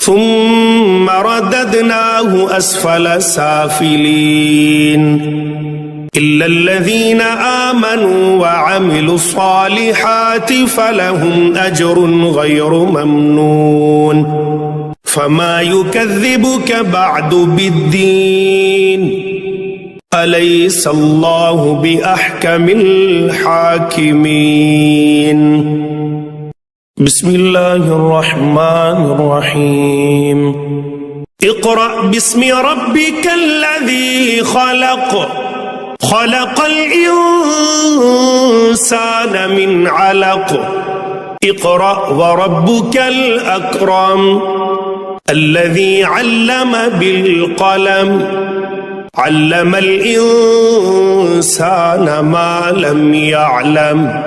ثم رددناه أسفل سافلين إلا الذين آمنوا وعملوا الصالحات فلهم أجر غير ممنون فما يكذبك بعد بالدين أليس الله بأحكم الحاكمين بسم الله الرحمن الرحيم اقرأ باسم ربك الذي خلق خلق الإنسان من علق اقرأ وربك الأكرم الذي علم بالقلم علم الإنسان ما لم يعلم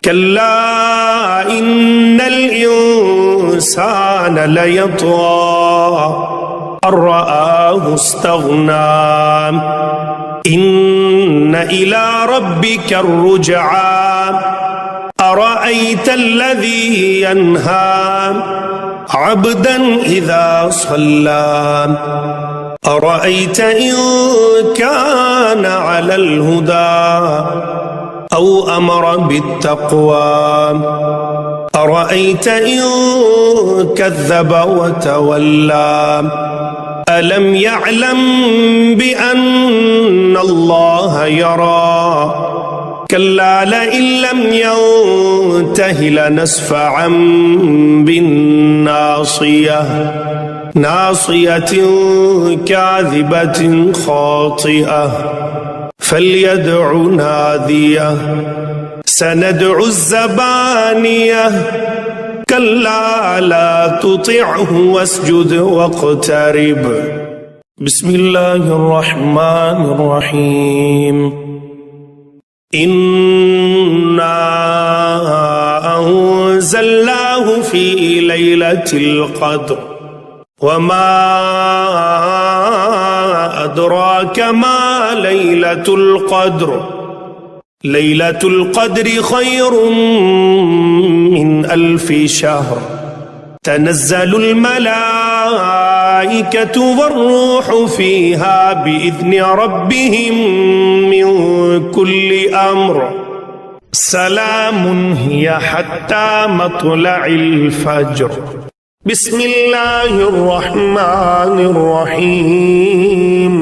كلا إن الإنسان ليطغى أن رآه استغنى إن إلى ربك الرجعى أرأيت الذي ينهى عبدا إذا صلى أرأيت إن كان على الهدى أو أمر بالتقوى أرأيت إن كذب وتولى ألم يعلم بأن الله يرى كلا لئن لم ينته لنسفعا بالناصية ناصية كاذبة خاطئة فليدع ناديه سندع الزبانية كلا لا تطعه واسجد واقترب بسم الله الرحمن الرحيم إنا أنزلناه في ليلة القدر وما أدراك ما ليلة القدر ليلة القدر خير من 1000 شهر تنزل الملائكة والروح فيها بإذن ربهم من كل أمر سلام هي حتى مطلع الفجر بسم الله الرحمن الرحيم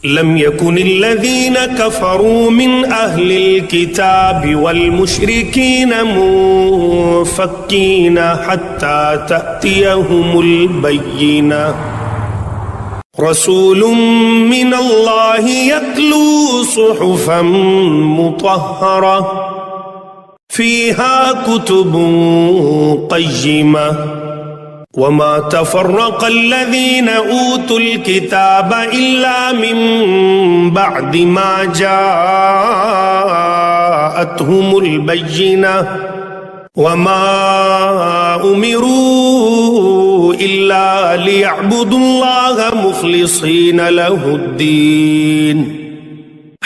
لم يكن الذين كفروا من أهل الكتاب والمشركين منفكين حتى تأتيهم البينة رسول من الله يتلو صحفا مطهرة فيها كتب قيمة وما تفرق الذين أوتوا الكتاب إلا من بعد ما جاءتهم البينة وما أمروا إلا ليعبدوا الله مخلصين له الدين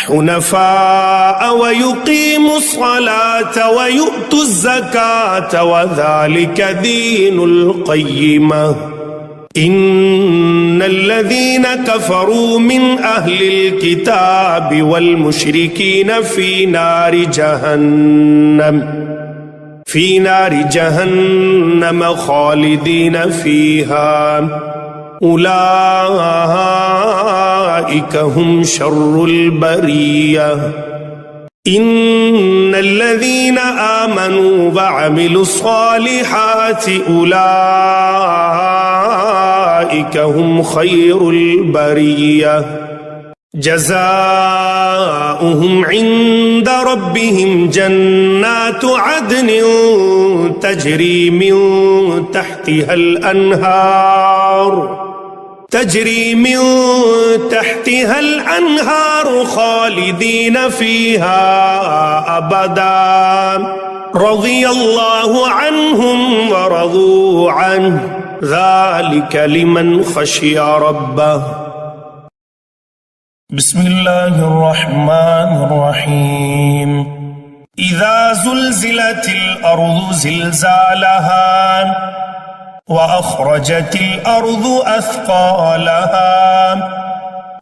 حنفاء ويقيموا الصلاة ويؤتوا الزكاة وذلك دين القيمة إن الذين كفروا من أهل الكتاب والمشركين في نار جهنم خالدين فيها أولئك هم شر البرية إن الذين آمنوا وعملوا الصالحات أولئك هم خير البرية جزاؤهم عند ربهم جنات عدن تجري من تحتها الأنهار تجري من تحتها الأنهار خالدين فيها أبدا رضي الله عنهم ورضوا عنه ذلك لمن خشي ربه. بسم الله الرحمن الرحيم. إذا زلزلت الأرض زلزالها وأخرجت الأرض أثقالها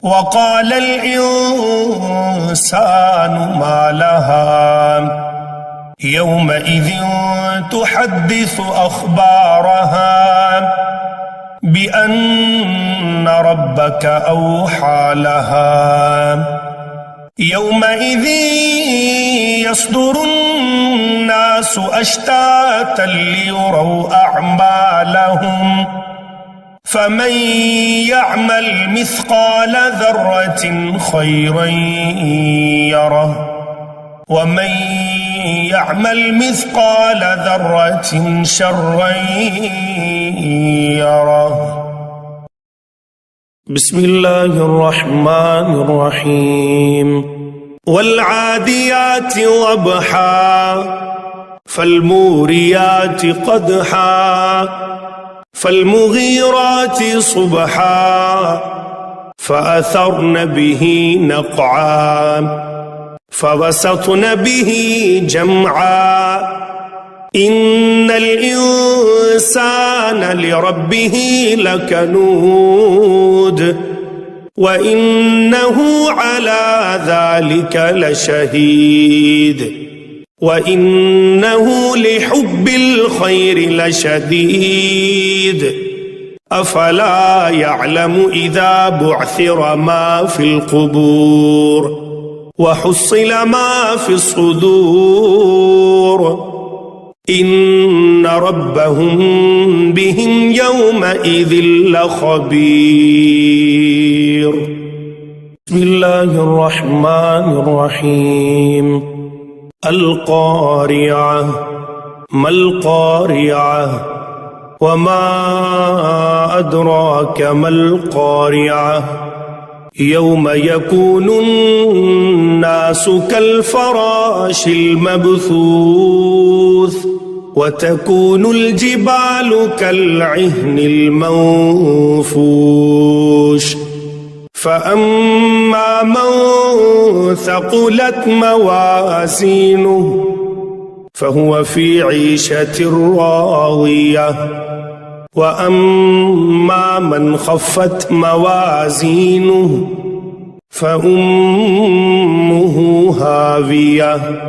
وقال الإنسان ما لها يومئذ تحدث أخبارها بأن ربك أوحى لها يومئذ يصدر الناس أشتاتا ليروا أعمالهم فمن يعمل مثقال ذرة خيرا يره ومن يعمل مثقال ذرة شرا يره. بسم الله الرحمن الرحيم. والعاديات ضبحا فالموريات قدحا فالمغيرات صبحا فأثرن به نقعا فوسطن به جمعا إن الإنسان لربه لكنود وإنه على ذلك لشهيد وإنه لحب الخير لشديد أفلا يعلم إذا بعثر ما في القبور وحصل ما في الصدور إن ربهم بهم يومئذ لخبير. بسم الله الرحمن الرحيم. القارعة ما القارعة وما أدراك ما القارعة يوم يكون الناس كالفراش المبثوث وتكون الجبال كالعهن المنفوش فأما من ثقلت موازينه فهو في عيشة راضية وأما من خفت موازينه فأمه هاوية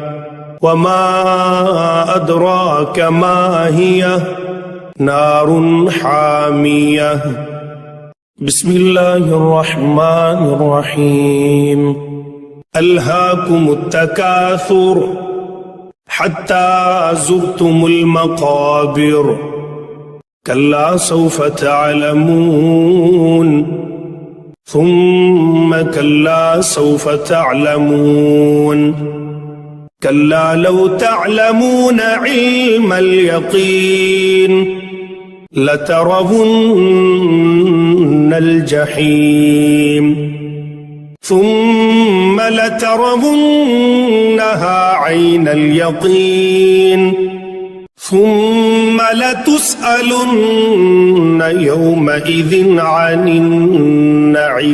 وما أدراك ما هي نار حامية. بسم الله الرحمن الرحيم. ألهاكم التكاثر حتى زرتم المقابر كلا سوف تعلمون ثم كلا سوف تعلمون كلا لو تعلمون علم اليقين لترون الجحيم ثم لترونها عين اليقين ثم لتسألن يومئذ عن النعيم.